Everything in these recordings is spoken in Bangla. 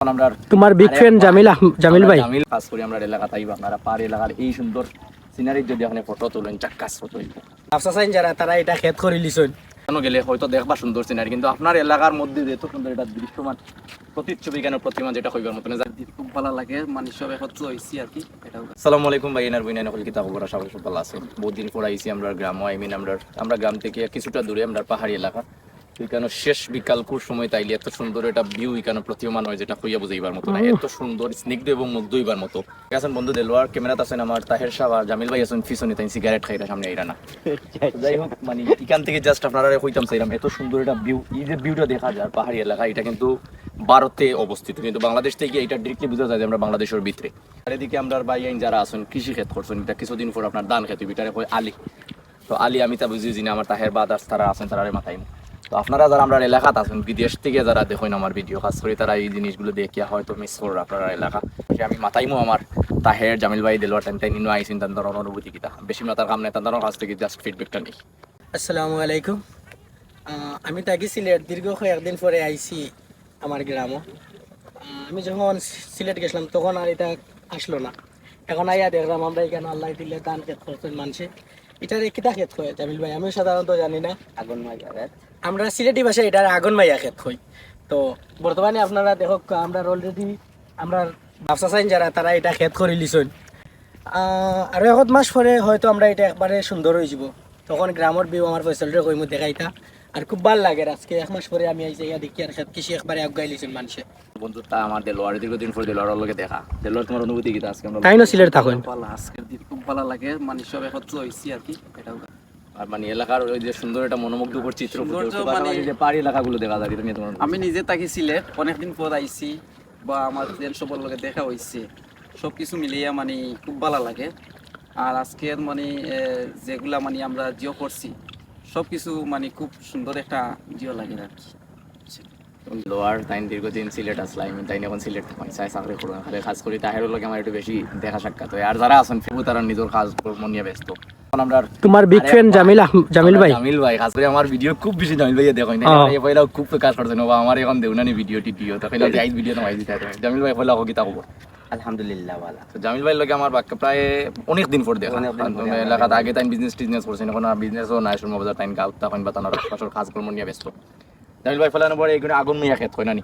আমরা তোমার বিগ ফ্রেন্ড জামিল ভাই জামিল খাস করে আমরা এলাকা তাই আপনারা পাহাড়ি এলাকার এই সুন্দর সিনারি যদি আপনি ফটো তোলেন চাক্কাস ফটো আফসা সাইন যারা তারা এটা খেত করে লিছেন কেন গেলে হয়তো দেখবা সুন্দর সিনারি কিন্তু আপনার এলাকার মধ্যে যে এত সুন্দর এটা দৃশ্যমান প্রতিচ্ছবি কেন প্রতিমা যেটা হইবার মতন খুব ভালো লাগে মানে সব একত্র হয়েছি আর কি এটাও। আসসালামু আলাইকুম ভাই এনার বইনা নকল কিতাব খবর সবাই সব ভালো আছেন বহুত দিন পর আইছি আমরা গ্রাম আমরা গ্রাম থেকে কিছুটা দূরে আমরা পাহাড়ি এলাকা এখানে শেষ বিকালকুর সময় তাইলে এত সুন্দর একটা ভিউ এখানে প্রতীয়মান হয় যেটা হইয়া বুঝাইবার মতো না এত সুন্দর স্নিগ্ধ এবং মুগ্ধ হইবার মতো আছেন বন্ধু দেলোয়ার ক্যামেরাতে আছেন আমার তাহের সাহ আর জামিল ভাই আছেন পিছনে তাই সিগারেট খাইরা সামনে আইরা না যাই হোক মানে এখান থেকে জাস্ট আপনারা হইতাম চাইলাম এত সুন্দর একটা ভিউ এই যে ভিউটা দেখা যায় পাহাড়ি এলাকা এটা কিন্তু ভারতে অবস্থিত কিন্তু বাংলাদেশ থেকে এটা ডিরেক্টলি বোঝা যায় যে আমরা বাংলাদেশের ভিতরে আর এদিকে আমরা ভাই যারা আছেন কৃষি ক্ষেত করছেন এটা কিছুদিন পর আপনার ধান খেতে ভিতরে হয় আলি তো আলি আমি তা বুঝি না আমার তাহের বাদার্স তারা আছেন তারা মাথায় তো আপনারা যারা আমরা এলাকাত আছেন বিদেশ থেকে যারা দেখেন আমার ভিডিও খাস করে তারা এই জিনিসগুলো দেখিয়া হয়তো মিস করো আপনারা এলাকা সে আমি মাথাইমো আমার তাহের জামিল ভাই দেলোয়ার টাইম তাই নিনো আইসিন তার ধরনের অনুভূতি কিতা বেশি মাথার কাম নেই তার কাছ থেকে জাস্ট ফিডব্যাকটা নেই। আসসালামু আলাইকুম। আমি তাকে সিলেট দীর্ঘ কয়েকদিন পরে আইছি আমার গ্রামও। আমি যখন সিলেট গেছিলাম তখন আর এটা আসলো না, এখন আইয়া দেখলাম আমরা এখানে আল্লাহ দিলে ধান ক্ষেত করছেন মানুষে। এটার কিতা ক্ষেত হয় জামিল ভাই? আমি সাধারণত জানি না। আগুন মাইয়া আমরা সিলেটি ভাষায় এটার আগুন মাইয়া ক্ষেত হই। তো বর্তমানে আপনারা দেখো আমরা অলরেডি আমরা ব্যবসা চাইন যারা তারা এটা ক্ষেত করে লিছেন। আরও 1 মাস পরে হয়তো আমরা এটা একবারে সুন্দর হয়ে যাব, তখন গ্রামের ভিউ আমার ফসলটা কইমু দেখাইতা আর খুব ভালো লাগে। আজকে 1 মাস পরে আমি আইসা ইয়া দেখি আর ক্ষেত কৃষি একবারে আগাই লিছেন মানুষে। বন্ধু তা আমার দেলোয়ার দীর্ঘদিন পর দেলোয়ার লগে দেখা দেলোয়ার তোমার অনুভূতি কিতা আজকে আমরা তাই না সিলেট থাকেন? ভালো আজকের দিন খুব ভালো লাগে মানে সব একত্র হয়েছি আর কি এটাও। আর মানে এলাকার ওই যে সুন্দর একটা মনোমুগ্ধকর চিত্র সৌন্দর্য মানে যে পাহাড়ি এলাকাগুলো দেখা যায় এটা নিয়ে তোমার আমি নিজে থাকি সিলেট, অনেকদিন পর আইছি বা আমার ফ্রেন্ড সবার লগে দেখা হয়েছে, সব কিছু মিলিয়ে মানে খুব ভালো লাগে। আর আজকের মানে যেগুলা মানে আমরা জিও করছি সব কিছু মানে খুব সুন্দর একটা জিও লাগে আর কি। লোয়ার তাই দীর্ঘদিন সিলেট আসলাম তাই এখন সিলেট চাই চাকরি করুন খালি কাজ করি তাহের লগে আমার একটু বেশি দেখা সাক্ষাৎ হয় আর যারা আছেন ফেবু তারা নিজের কাজ কর্ম নিয়ে ব্যস্ত। আমরা তোমার বিগ ফ্রেন্ড জামিল ভাই খাস করে আমার ভিডিও খুব বেশি জামিল ভাই দেখো না এই পয়লা খুব কাজ করছেন বাবা আমার এখন দেউনানি ভিডিও টিডিও তো কইলা যাই ভিডিও তো আইজি থাকে জামিল ভাই কইলা কি তা খবর? আলহামদুলিল্লাহ ভালো। তো জামিল ভাই লগে আমার বাক্য প্রায় অনেক দিন পর দেখা এলাকাতে আগে তাই বিজনেস করছেন এখন আর বিজনেসও নাই সুরমা বাজার তাই গাঁত তখন বা তার ফসল কাজ কর্ম নিয়ে ব্যস্ত। জামিল ভাই ফেলানোর পরে এইখানে আগুন মাইয়া খেত হয় না নি?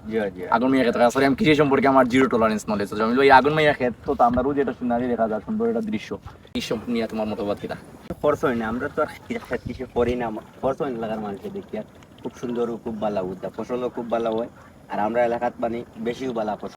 আগুন মাইয়া খেত আসলে আমি কৃষি সম্পর্কে আমার জিরো টলারেন্স নলেজ। জামিল ভাই আগুন মাইয়া খেত তো আমরা রোজ এটা সিনারি দেখা যায় সুন্দর একটা দৃশ্য দৃশ্য নিয়ে তোমার মতবাদ কিনা? খরচ হয় না, আমরা তো আর কিছু করি না, খরচ হয় না এলাকার মানুষের দেখি আর খুব সুন্দর খুব ভালো উদ্যোগ ফসলও খুব ভালো হয় আর আমরা এলাকাত মানে বেশিও ভালো ফসল